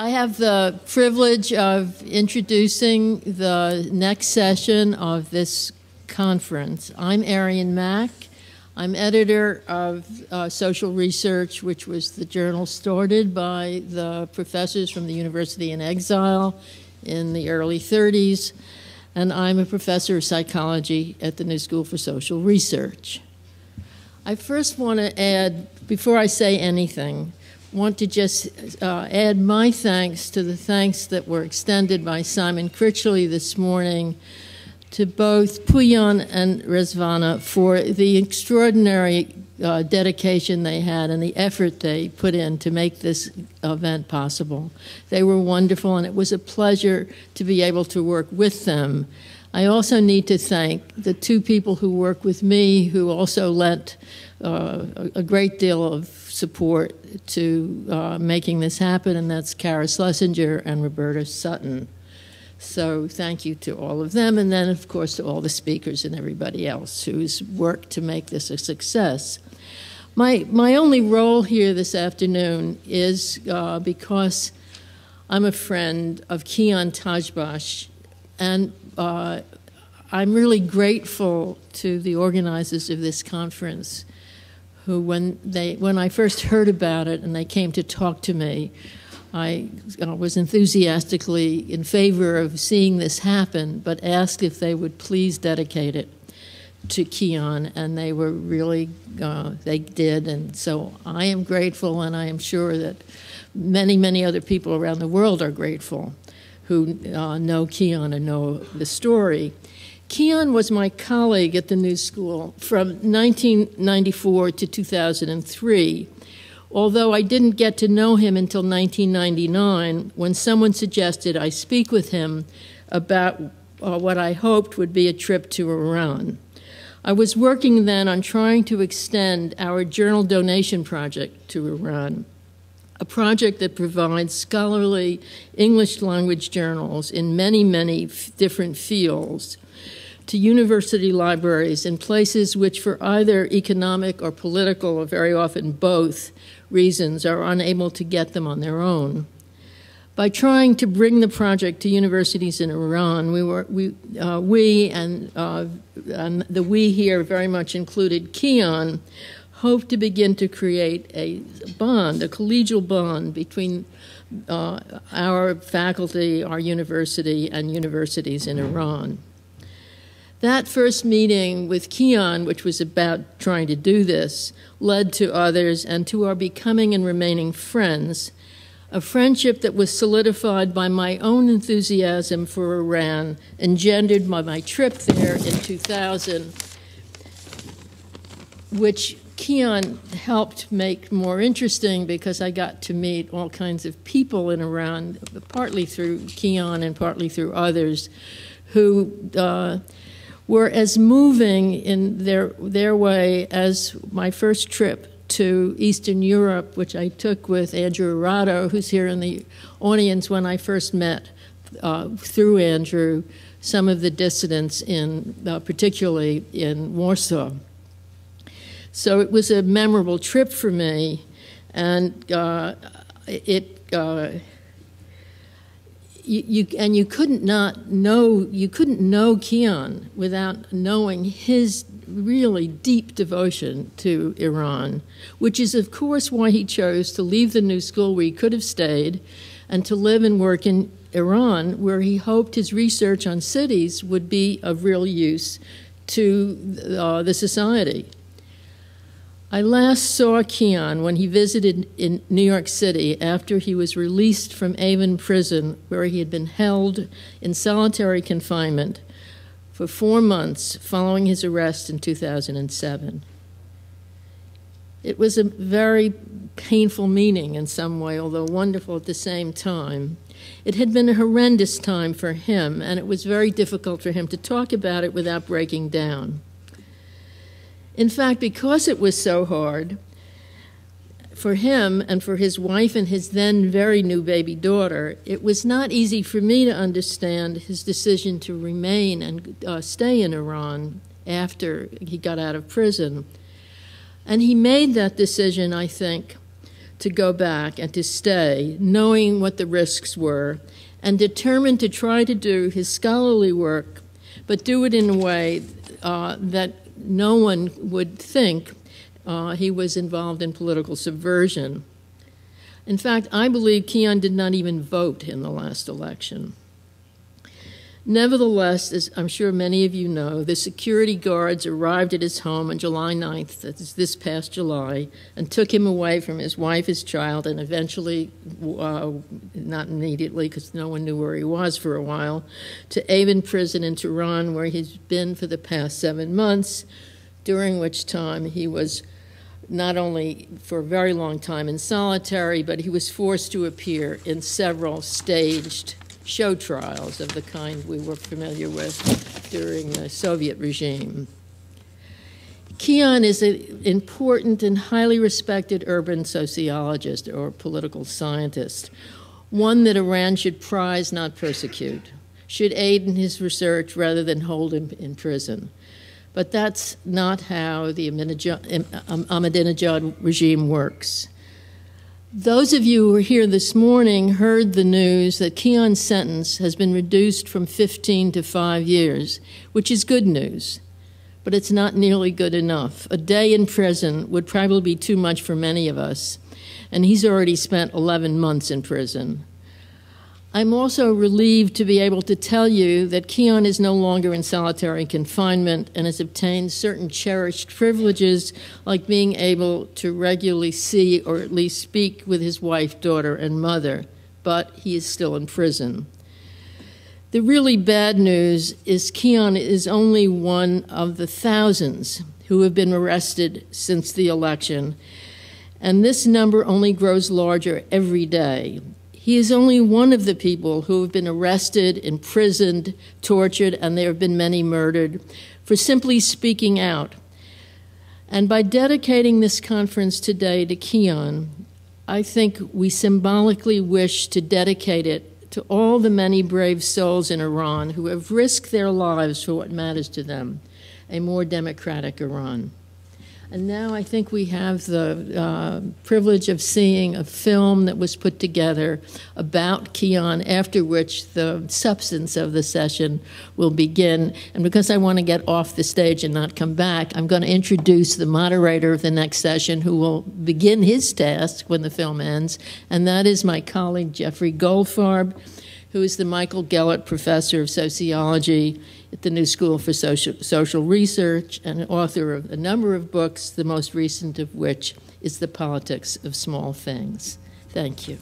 I have the privilege of introducing the next session of this conference. I'm Arien Mack. I'm editor of Social Research, which was the journal started by the professors from the University in Exile in the early 30s, and I'm a professor of psychology at the New School for Social Research. I first want to add, before I say anything, want to just add my thanks to the thanks that were extended by Simon Critchley this morning to both Puyan and Rezvana for the extraordinary dedication they had and the effort they put in to make this event possible. They were wonderful, and it was a pleasure to be able to work with them. I also need to thank the two people who work with me who also lent a great deal of support to making this happen, and that's Kara Schlesinger and Roberta Sutton. So thank you to all of them, and then, of course, to all the speakers and everybody else who's worked to make this a success. My only role here this afternoon is because I'm a friend of Kian Tajbash, and I'm really grateful to the organizers of this conference who, when I first heard about it and they came to talk to me, I was enthusiastically in favor of seeing this happen, but asked if they would please dedicate it to Kian, and they were really, they did, and so I am grateful, and I am sure that many, many other people around the world are grateful who know Kian and know the story. Kian was my colleague at the New School from 1994 to 2003, although I didn't get to know him until 1999 when someone suggested I speak with him about what I hoped would be a trip to Iran. I was working then on trying to extend our journal donation project to Iran, a project that provides scholarly English language journals in many, many different fields to university libraries in places which, for either economic or political, or very often both, reasons are unable to get them on their own. By trying to bring the project to universities in Iran, we and the we here very much included Kian, hoped to begin to create a bond, a collegial bond between our faculty, our university, and universities in Iran. That first meeting with Kian, which was about trying to do this, led to others and to our becoming and remaining friends, a friendship that was solidified by my own enthusiasm for Iran, engendered by my trip there in 2000, which Kian helped make more interesting because I got to meet all kinds of people in Iran, partly through Kian and partly through others, who were as moving in their way as my first trip to Eastern Europe, which I took with Andrew Arado, who's here in the audience, when I first met, through Andrew, some of the dissidents, particularly in Warsaw. So it was a memorable trip for me, and you couldn't know Kian without knowing his really deep devotion to Iran, which is, of course, why he chose to leave the New School where he could have stayed and to live and work in Iran, where he hoped his research on cities would be of real use to the society. I last saw Kian when he visited in New York City after he was released from Avon Prison, where he had been held in solitary confinement for 4 months following his arrest in 2007. It was a very painful meeting in some way, although wonderful at the same time. It had been a horrendous time for him, and it was very difficult for him to talk about it without breaking down. In fact, because it was so hard for him and for his wife and his then very new baby daughter, it was not easy for me to understand his decision to remain and stay in Iran after he got out of prison. And he made that decision, I think, to go back and to stay, knowing what the risks were, and determined to try to do his scholarly work, but do it in a way that no one would think he was involved in political subversion. In fact, I believe Keon did not even vote in the last election. Nevertheless, as I'm sure many of you know, the security guards arrived at his home on July 9th, that is this past July, and took him away from his wife, his child, and eventually, not immediately because no one knew where he was for a while, to Avon Prison in Tehran, where he's been for the past 7 months, during which time he was not only for a very long time in solitary, but he was forced to appear in several staged show trials of the kind we were familiar with during the Soviet regime. Keon is an important and highly respected urban sociologist or political scientist, one that Iran should prize, not persecute, should aid in his research rather than hold him in prison. But that's not how the Ahmadinejad regime works. Those of you who were here this morning heard the news that Keon's sentence has been reduced from 15 to 5 years, which is good news, but it's not nearly good enough. A day in prison would probably be too much for many of us, and he's already spent 11 months in prison. I'm also relieved to be able to tell you that Keon is no longer in solitary confinement and has obtained certain cherished privileges, like being able to regularly see or at least speak with his wife, daughter, and mother, but he is still in prison. The really bad news is Keon is only one of the thousands who have been arrested since the election, and this number only grows larger every day. He is only one of the people who have been arrested, imprisoned, tortured, and there have been many murdered, for simply speaking out. And by dedicating this conference today to Keon, I think we symbolically wish to dedicate it to all the many brave souls in Iran who have risked their lives for what matters to them, a more democratic Iran. And now I think we have the privilege of seeing a film that was put together about Keon, after which the substance of the session will begin. And because I want to get off the stage and not come back, I'm going to introduce the moderator of the next session, who will begin his task when the film ends, and that is my colleague Jeffrey Goldfarb, who is the Michael Gellert Professor of Sociology at the New School for Social Research and author of a number of books, the most recent of which is The Politics of Small Things. Thank you.